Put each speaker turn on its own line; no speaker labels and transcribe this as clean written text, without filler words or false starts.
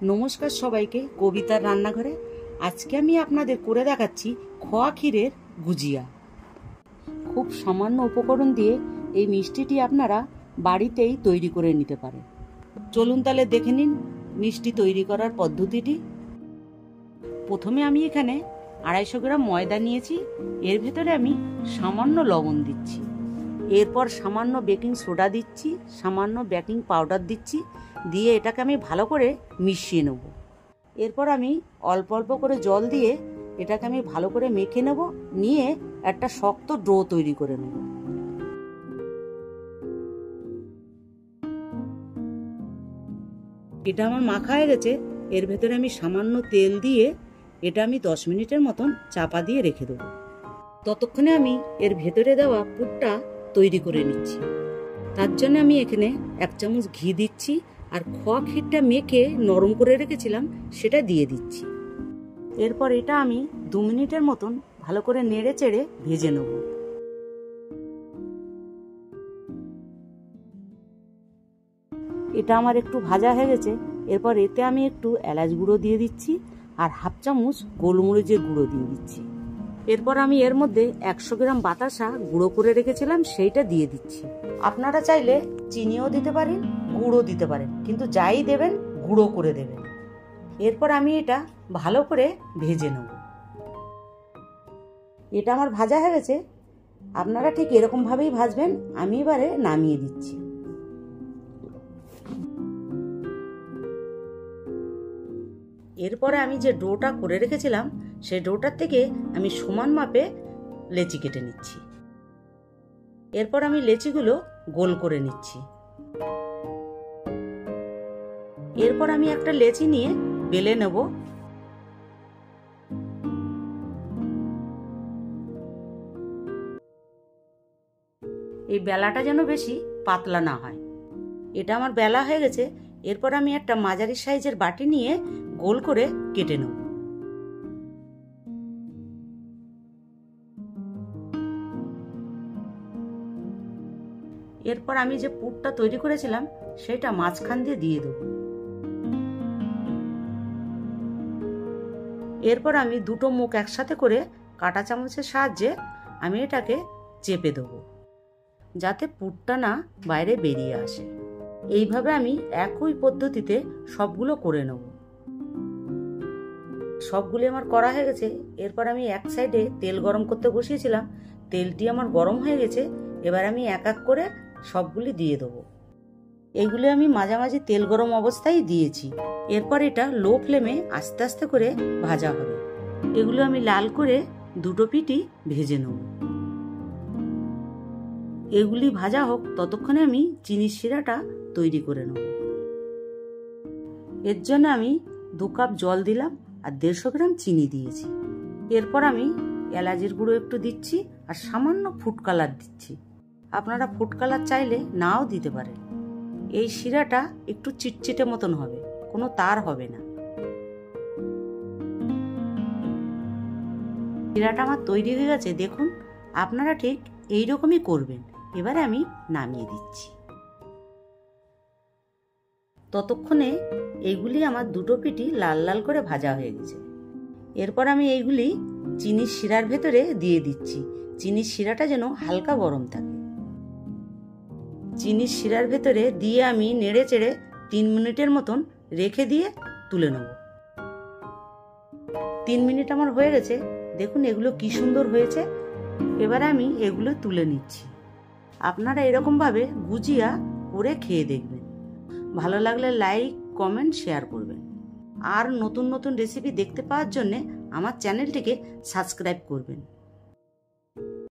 নমস্কার সবাইকে, কবিতার রান্নাঘরে। আজকে আমি আপনাদের করে দেখাচ্ছি খোয়া ক্ষীরের গুজিয়া। খুব সামান্য উপকরণ দিয়ে এই মিষ্টিটি আপনারা বাড়িতেই তৈরি করে নিতে পারেন। চলুন তাহলে দেখে নিন মিষ্টি তৈরি করার পদ্ধতিটি। প্রথমে আমি এখানে 250 গ্রাম ময়দা নিয়েছি। এর ভেতরে আমি সামান্য লবণ দিচ্ছি, এরপর সামান্য বেকিং সোডা দিচ্ছি, সামান্য বেকিং পাউডার দিচ্ছি, দিয়ে এটাকে আমি ভালো করে মিশিয়ে নেব। এরপর আমি অল্প অল্প করে জল দিয়ে এটাকে আমি ভালো করে মেখে নেব, নিয়ে একটা শক্ত ডো তৈরি করে নেব। এটা আমার মাখা হয়ে গেছে। এর ভেতরে আমি সামান্য তেল দিয়ে এটা আমি 10 মিনিটের মতন চাপা দিয়ে রেখে দেবো। ততক্ষণে আমি এর ভেতরে দেওয়া পুরটা তৈরি করে নিচ্ছি। তার জন্য আমি এখানে 1 চামচ ঘি দিচ্ছি, আর খোয়া ক্ষীরটা মেখে নরম করে রেখেছিলাম সেটা দিয়ে দিচ্ছি। এরপর এটা আমি 2 মিনিটের মতন ভালো করে নেড়ে চেড়ে ভেজে নেব। এটা আমার একটু ভাজা হয়ে গেছে। এরপর এতে আমি একটু এলাচ গুঁড়ো দিয়ে দিচ্ছি, আর 1/2 চামচ গোলমরিচের গুঁড়ো দিয়ে দিচ্ছি। এরপর আমি এর মধ্যে 100 গ্রাম বাতাসা গুঁড়ো করে রেখেছিলাম সেইটা দিয়ে দিচ্ছি। আপনারা চাইলে চিনিও দিতে পারেন, গুঁড়ো দিতে পারেন, কিন্তু যাই দেবেন গুঁড়ো করে দেবেন। এরপর আমি এটা ভালো করে ভেজে নেব। এটা আমার ভাজা হয়ে গেছে। আপনারা ঠিক এরকম ভাবেই ভাজবেন। আমি এবারে নামিয়ে দিচ্ছি। এরপরে আমি যে ডোটা করে রেখেছিলাম সেই ডোটার থেকে আমি সমান মাপে লেচি কেটে নিচ্ছি। এরপর আমি লেচিগুলো গোল করে নিচ্ছি। এরপর আমি একটা লেচি নিয়ে বেলে নেব। এই বেলাটা যেন বেশি পাতলা না হয়। এটা আমার বেলা হয়ে গেছে। এরপর আমি একটা মাঝারি সাইজের বাটি নিয়ে গোল করে কেটে নেব। এরপর আমি যে পুরটা তৈরি করেছিলাম সেটা মাঝখান দিয়ে দিয়ে দেব। এরপর আমি দুটো মুখ একসাথে করে কাঁটা চামচের সাহায্যে আমি এটাকে চেপে দেব, যাতে পুরটা না বাইরে বেরিয়ে আসে। এইভাবে আমি একই পদ্ধতিতে সবগুলো করে নেব। সবগুলি আমার করা হয়ে গেছে। এরপর আমি এক সাইডে তেল গরম করতে বসিয়েছিলাম। তেলটি আমার গরম হয়ে গেছে। এবার আমি এক এক করে সবগুলি দিয়ে দেবো। এগুলি আমি মাঝামাঝি তেল গরম অবস্থায় দিয়েছি। এরপর এটা লো ফ্লেমে আস্তে আস্তে করে ভাজা হবে। এগুলো আমি লাল করে দুটো পিঠই ভেজে নেব। এগুলি ভাজা হোক, ততক্ষণে আমি চিনির শিরাটা তৈরি করে নেব। এর জন্য আমি 2 কাপ জল দিলাম, আর 150 গ্রাম চিনি দিয়েছি। এরপর আমি এলাচের গুঁড়ো একটু দিচ্ছি, আর সামান্য ফুড কালার দিচ্ছি। আপনারা ফুড কালার চাইলে নাও দিতে পারেন। এই শিরাটা একটু চিটচিটে মতন হবে, কোনো তার হবে না। শিরাটা আমার তৈরি হয়ে গেছে, দেখুন। আপনারা ঠিক এইরকমই করবেন। এবারে আমি নামিয়ে দিচ্ছি। ততক্ষণে এইগুলি আমার দুটো পিঠি লাল লাল করে ভাজা হয়ে গেছে। এরপর আমি এইগুলি চিনির শিরার ভেতরে দিয়ে দিচ্ছি। চিনির শিরাটা যেন হালকা গরম থাকে। চিনির শিরার ভেতরে দিয়ে আমি নেড়ে চেড়ে 3 মিনিটের মতন রেখে দিয়ে তুলে নেব। 3 মিনিট আমার হয়ে গেছে। দেখুন এগুলো কি সুন্দর হয়েছে। এবারে আমি এগুলো তুলে নিচ্ছি। আপনারা এরকমভাবে গুজিয়া করে খেয়ে দেখবেন। ভালো লাগলে লাইক, কমেন্ট, শেয়ার করবেন। আর নতুন নতুন রেসিপি দেখতে পাওয়ার জন্য আমার চ্যানেলটিকে সাবস্ক্রাইব করবেন।